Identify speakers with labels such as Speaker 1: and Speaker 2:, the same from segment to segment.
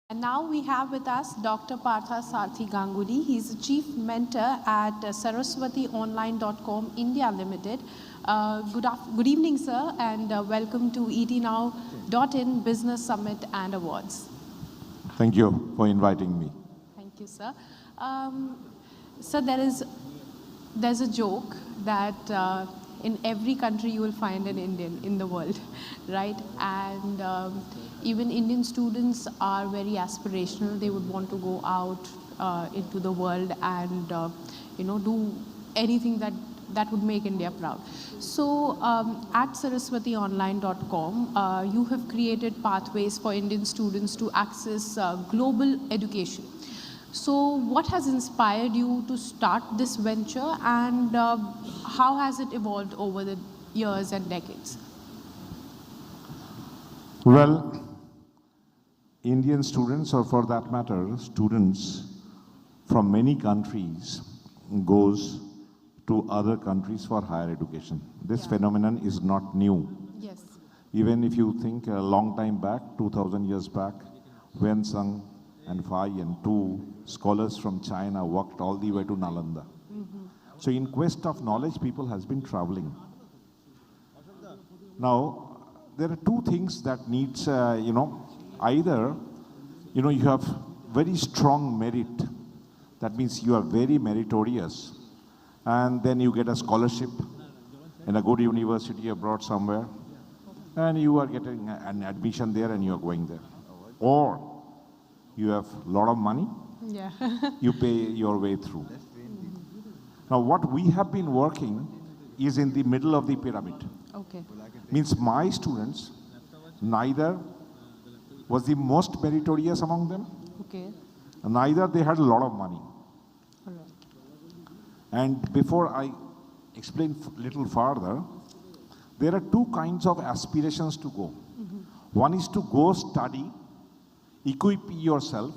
Speaker 1: And now we have with us Dr. Partha Sarathi Ganguli. He's the Chief Mentor at saraswatiindia.com India Ltd. Good evening, sir, and welcome to etnow.in Business Summit and Awards.
Speaker 2: Thank you for inviting me.
Speaker 1: Thank you, sir. So there's a joke that in every country you will find an Indian in the world, right? And even Indian students are very aspirational. They would want to go out into the world and do anything that would make India proud. So at saraswatiindia.com, you have created pathways for Indian students to access global education. So what has inspired you to start this venture, and how has it evolved over the years and decades?
Speaker 2: Well, Indian students, or for that matter, students from many countries goes to other countries for higher education. This phenomenon is not new.
Speaker 1: Yes.
Speaker 2: Even if you think a long time back, 2000 years back, when Sung and Fai and two scholars from China walked all the way to Nalanda. So in quest of knowledge, people has been traveling. Now, there are two things that needs, either, you have very strong merit. That means you are very meritorious. And then you get a scholarship in a good university abroad somewhere. And you are getting an admission there and you are going there. Or you have a lot of money, you pay your way through. Now what we have been working is in the middle of the pyramid.
Speaker 1: Okay.
Speaker 2: Means my students, neither was the most meritorious among them, neither they had a lot of money.
Speaker 1: All right.
Speaker 2: And before I explain a little further, there are two kinds of aspirations to go. One is to go study, equip yourself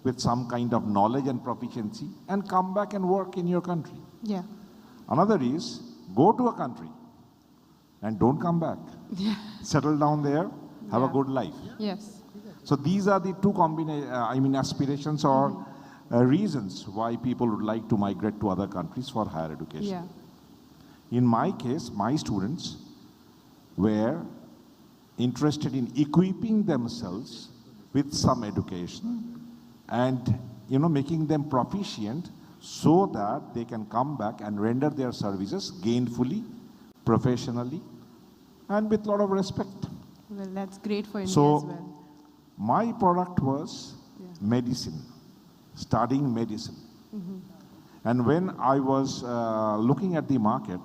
Speaker 2: with some kind of knowledge and proficiency and come back and work in your country.
Speaker 1: Yeah.
Speaker 2: Another is go to a country and don't come back. Settle down there, have a good life.
Speaker 1: Yes.
Speaker 2: So these are the two aspirations or reasons why people would like to migrate to other countries for higher education.
Speaker 1: Yeah.
Speaker 2: In my case, my students were interested in equipping themselves with some education and making them proficient so that they can come back and render their services gainfully, professionally, and with a lot of respect.
Speaker 1: Well, that's great for India as
Speaker 2: So
Speaker 1: well.
Speaker 2: my product was medicine, studying medicine. And when I was looking at the market,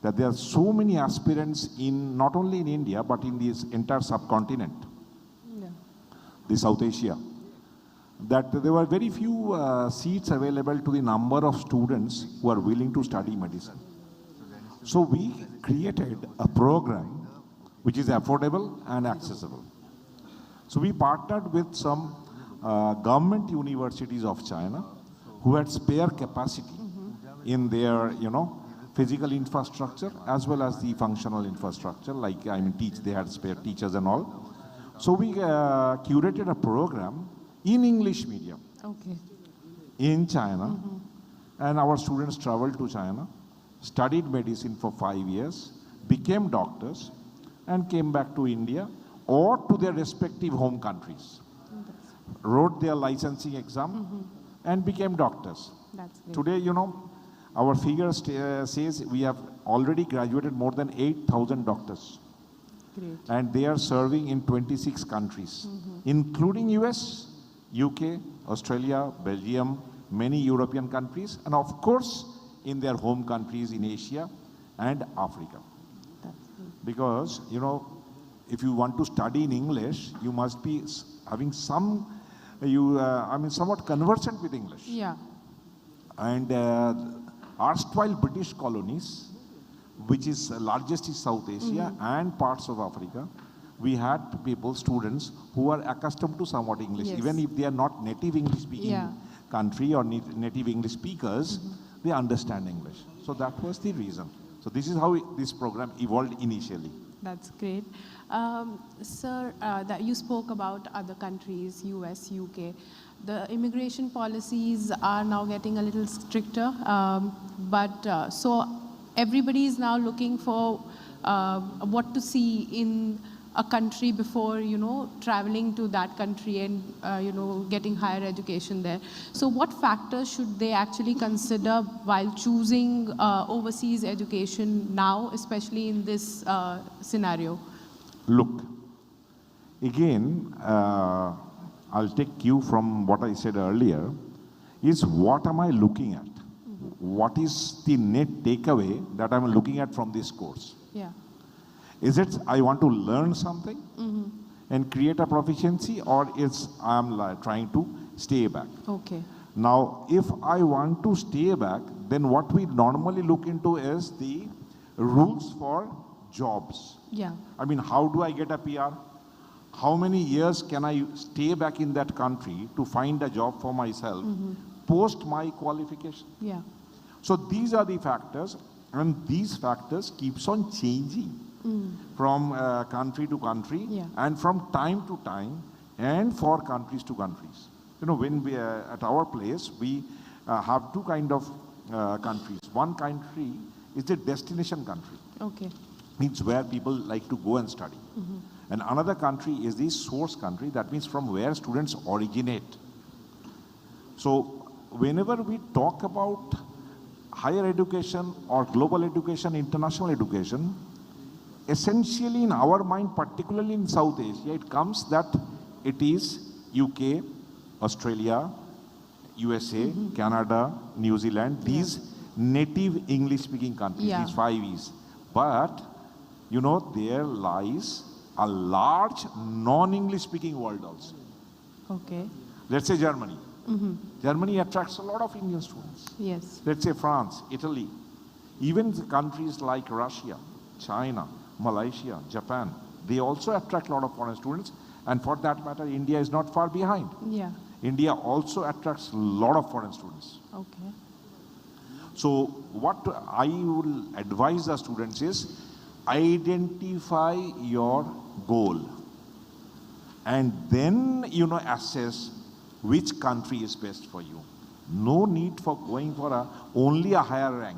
Speaker 2: that there are so many aspirants in not only in India but in this entire subcontinent, the South Asia, that there were very few seats available to the number of students who are willing to study medicine. So we created a program which is affordable and accessible. So we partnered with some government universities of China who had spare capacity in their, physical infrastructure as well as the functional infrastructure, like they had spare teachers and all. So we curated a program in English medium in China, and our students traveled to China, studied medicine for 5 years, became doctors, and came back to India or to their respective home countries, wrote their licensing exam, and became doctors.
Speaker 1: That's great.
Speaker 2: Today, our figure says we have already graduated more than 8,000 doctors.
Speaker 1: Great.
Speaker 2: And they are serving in 26 countries, including US, UK, Australia, Belgium, many European countries, and of course, in their home countries in Asia and Africa. Because, if you want to study in English, you must be having somewhat conversant with English.
Speaker 1: Yeah.
Speaker 2: And erstwhile British colonies, which is largest in South Asia and parts of Africa, we had students who are accustomed to somewhat English, even if they are not native English speaking country or native English speakers, they understand English. So that was the reason. So this is how this program evolved initially.
Speaker 1: That's great. Sir, that you spoke about other countries, US, UK. The immigration policies are now getting a little stricter, so everybody is now looking for what to see in a country before, traveling to that country and, getting higher education there. So what factors should they actually consider while choosing overseas education now, especially in this scenario?
Speaker 2: Look, again, I'll take cue from what I said earlier, is what am I looking at? What is the net takeaway that I'm looking at from this course?
Speaker 1: Yeah.
Speaker 2: Is it I want to learn something and create a proficiency, or is I'm trying to stay back?
Speaker 1: Okay.
Speaker 2: Now, if I want to stay back, then what we normally look into is the rules for jobs.
Speaker 1: Yeah.
Speaker 2: I mean, how do I get a PR? How many years can I stay back in that country to find a job for myself post my qualification?
Speaker 1: Yeah.
Speaker 2: So these are the factors, and these factors keeps on changing from country to country and from time to time and for countries to countries. When we at our place, we have two kind of countries. One country is the destination country.
Speaker 1: Okay.
Speaker 2: Means where people like to go and study. And another country is the source country, that means from where students originate. So whenever we talk about higher education or global education, international education, essentially in our mind, particularly in South Asia, it comes that it is UK, Australia, USA, Canada, New Zealand, these native English-speaking countries, these 5 E's. But, there lies a large non-English-speaking world also.
Speaker 1: Okay.
Speaker 2: Let's say Germany. Germany attracts a lot of Indian students.
Speaker 1: Yes.
Speaker 2: Let's say France, Italy, even the countries like Russia, China, Malaysia, Japan, they also attract a lot of foreign students. And for that matter, India is not far behind.
Speaker 1: Yeah.
Speaker 2: India also attracts a lot of foreign students.
Speaker 1: Okay.
Speaker 2: So what I will advise the students is, identify your goal and then, assess which country is best for you. No need for going for only a higher rank.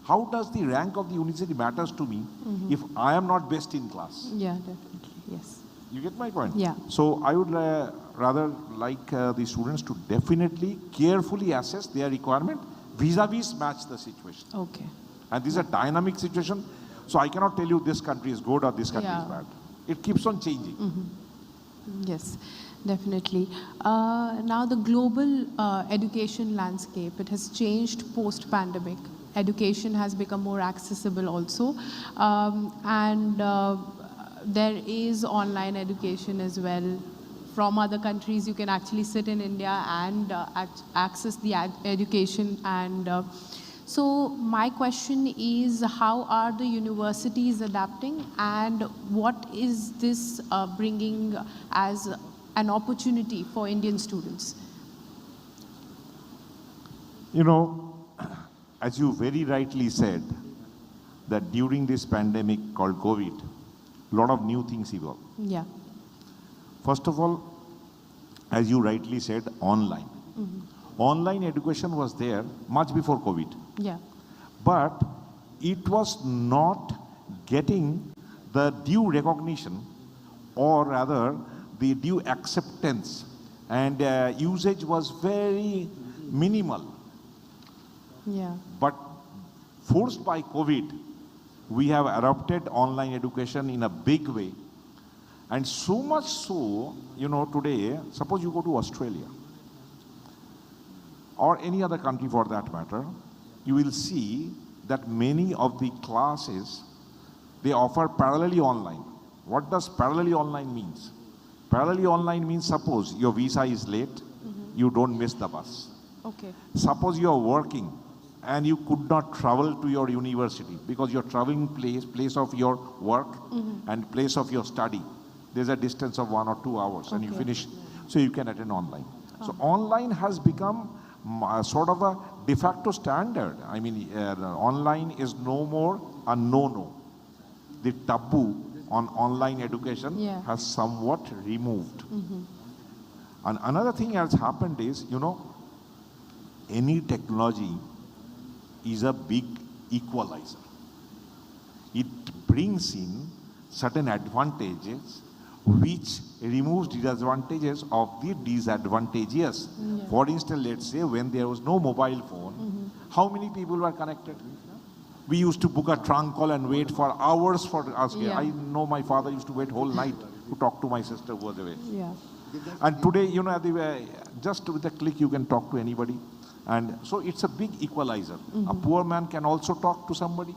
Speaker 2: How does the rank of the university matters to me if I am not best in class?
Speaker 1: Yeah, definitely. Yes.
Speaker 2: You get my point?
Speaker 1: Yeah.
Speaker 2: So I would rather like the students to definitely carefully assess their requirement, vis-a-vis match the situation.
Speaker 1: Okay.
Speaker 2: And this is a dynamic situation, so I cannot tell you this country is good or this country is bad. It keeps on changing.
Speaker 1: Yes, definitely. Now the global education landscape, it has changed post-pandemic. Education has become more accessible also. There is online education as well. From other countries, you can actually sit in India and access the education. So my question is, how are the universities adapting, and what is this bringing as an opportunity for Indian students?
Speaker 2: As you very rightly said, that during this pandemic called COVID, a lot of new things evolved.
Speaker 1: Yeah.
Speaker 2: First of all, as you rightly said, online. Online education was there much before COVID.
Speaker 1: Yeah.
Speaker 2: But it was not getting the due recognition, or rather the due acceptance, and usage was very minimal.
Speaker 1: Yeah.
Speaker 2: But forced by COVID, we have adopted online education in a big way. And so much so, today, suppose you go to Australia or any other country for that matter, you will see that many of the classes, they offer parallelly online. What does parallelly online means? Parallelly online means, suppose your visa is late, you don't miss the bus.
Speaker 1: Okay.
Speaker 2: Suppose you are working and you could not travel to your university because your traveling place of your work and place of your study, there's a distance of 1 or 2 hours and you finish, so you can attend online. So online has become sort of a de facto standard. I mean, online is no more a no-no. The taboo on online education has somewhat removed. And another thing has happened is, any technology is a big equalizer. It brings in certain advantages which removes disadvantages of the disadvantageous. For instance, let's say when there was no mobile phone, how many people were connected? We used to book a trunk call and wait for hours for us. I know my father used to wait whole night to talk to my sister who was away. And today, just with a click you can talk to anybody. And so it's a big equalizer. A poor man can also talk to somebody.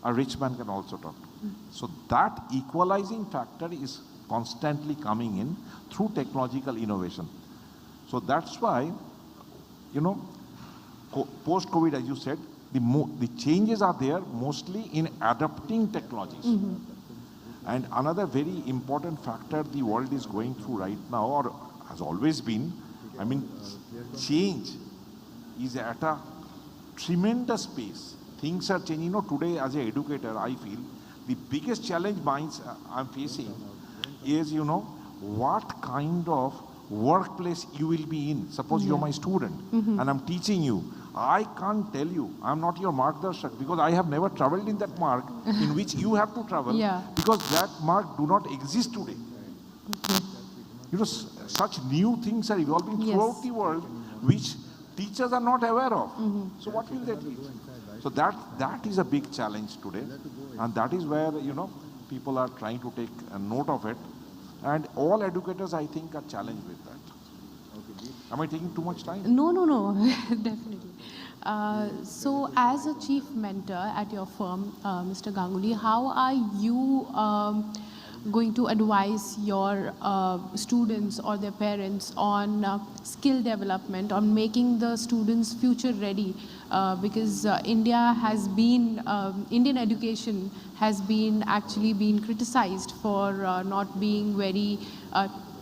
Speaker 2: A rich man can also talk to. So that equalizing factor is constantly coming in through technological innovation. So that's why, post-COVID, as you said, the changes are there mostly in adapting technologies. And another very important factor the world is going through right now, or has always been, I mean, change is at a tremendous pace. Things are changing. Today as an educator, I feel the biggest challenge I'm facing is, what kind of workplace you will be in. Suppose you're my student and I'm teaching you. I can't tell you, I'm not your margdarshak, because I have never traveled in that mark in which you have to travel, because that mark do not exist today. Such new things are evolving throughout the world, which teachers are not aware of. So what will they teach? So that is a big challenge today, and that is where, people are trying to take a note of it, and all educators, I think, are challenged with that. Am I taking too much time?
Speaker 1: No, definitely. So as a chief mentor at your firm, Mr. Ganguly, how are you going to advise your students or their parents on skill development, on making the students future ready? Because Indian education has actually been criticized for not being very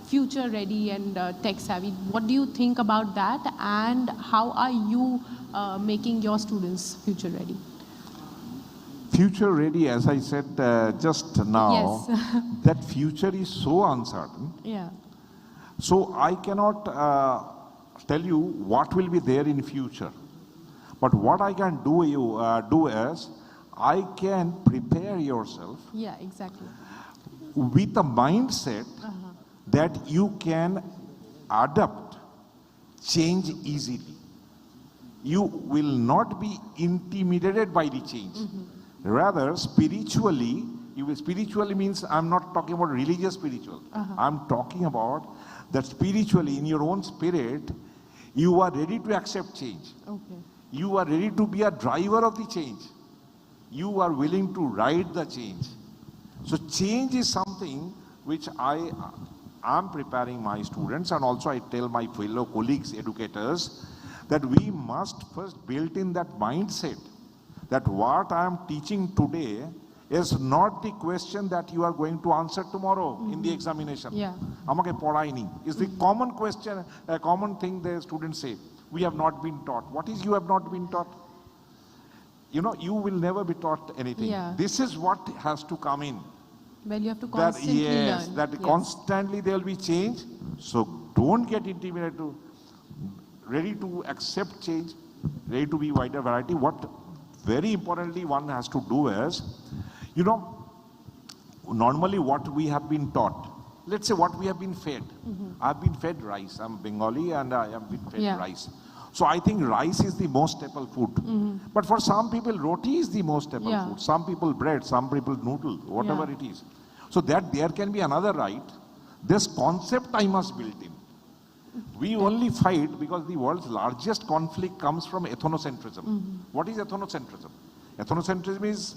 Speaker 1: future ready and tech savvy. What do you think about that, and how are you making your students future ready?
Speaker 2: Future ready, as I said just now, that future is so uncertain. So I cannot tell you what will be there in future. But what I can do is, I can prepare yourself with a mindset that you can adapt change easily. You will not be intimidated by the change. Rather, spiritually, spiritually means I'm not talking about religious spiritual. I'm talking about that spiritually, in your own spirit, you are ready to accept change. You are ready to be a driver of the change. You are willing to ride the change. So change is something which I am preparing my students, and also I tell my fellow colleagues, educators, that we must first build in that mindset that what I am teaching today is not the question that you are going to answer tomorrow in the examination. Is the common question, a common thing the students say. We have not been taught. What is you have not been taught? You will never be taught anything. This is what has to come in.
Speaker 1: Well, you have to constantly learn.
Speaker 2: Constantly there will be change. So don't get intimidated. Ready to accept change, ready to be wider variety. What very importantly one has to do is, normally what we have been taught, let's say what we have been fed. I've been fed rice. I'm Bengali and I have been fed rice. So I think rice is the most staple food. But for some people, roti is the most staple food. Some people bread, some people noodle, whatever it is. So that there can be another right. This concept I must build in. We only fight because the world's largest conflict comes from ethnocentrism. What is ethnocentrism? Ethnocentrism is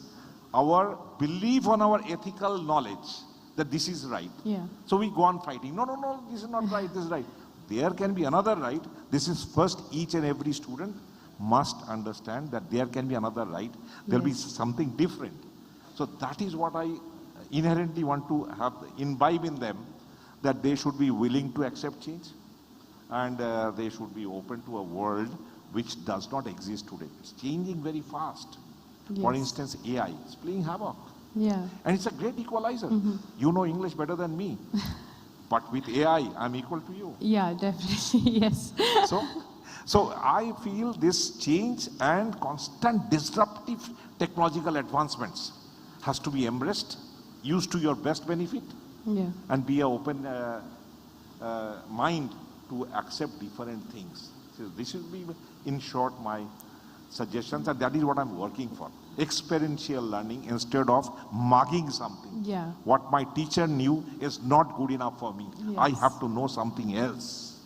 Speaker 2: our belief on our ethical knowledge that this is right. So we go on fighting. No, this is not right, this is right. There can be another right. This is first, each and every student must understand that there can be another right. There will be something different. So that is what I inherently want to have imbibe in them, that they should be willing to accept change, and they should be open to a world which does not exist today. It's changing very fast. For instance, AI is playing havoc.
Speaker 1: Yeah.
Speaker 2: And it's a great equalizer. You know English better than me. But with AI, I'm equal to you.
Speaker 1: Yeah, definitely. Yes.
Speaker 2: So I feel this change and constant disruptive technological advancements has to be embraced, used to your best benefit, and be an open mind to accept different things. So this will be, in short, my suggestions, and that is what I'm working for. Experiential learning instead of mugging something.
Speaker 1: Yeah.
Speaker 2: What my teacher knew is not good enough for me.
Speaker 1: Yes.
Speaker 2: I have to know something else.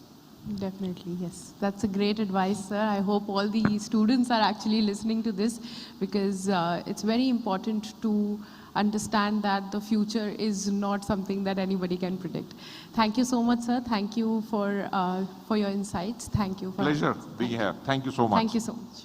Speaker 1: Definitely, yes. That's a great advice, sir. I hope all the students are actually listening to this, because it's very important to understand that the future is not something that anybody can predict. Thank you so much, sir. Thank you for your insights. Thank you.
Speaker 2: Pleasure being here. Thank you so much.
Speaker 1: Thank you so much.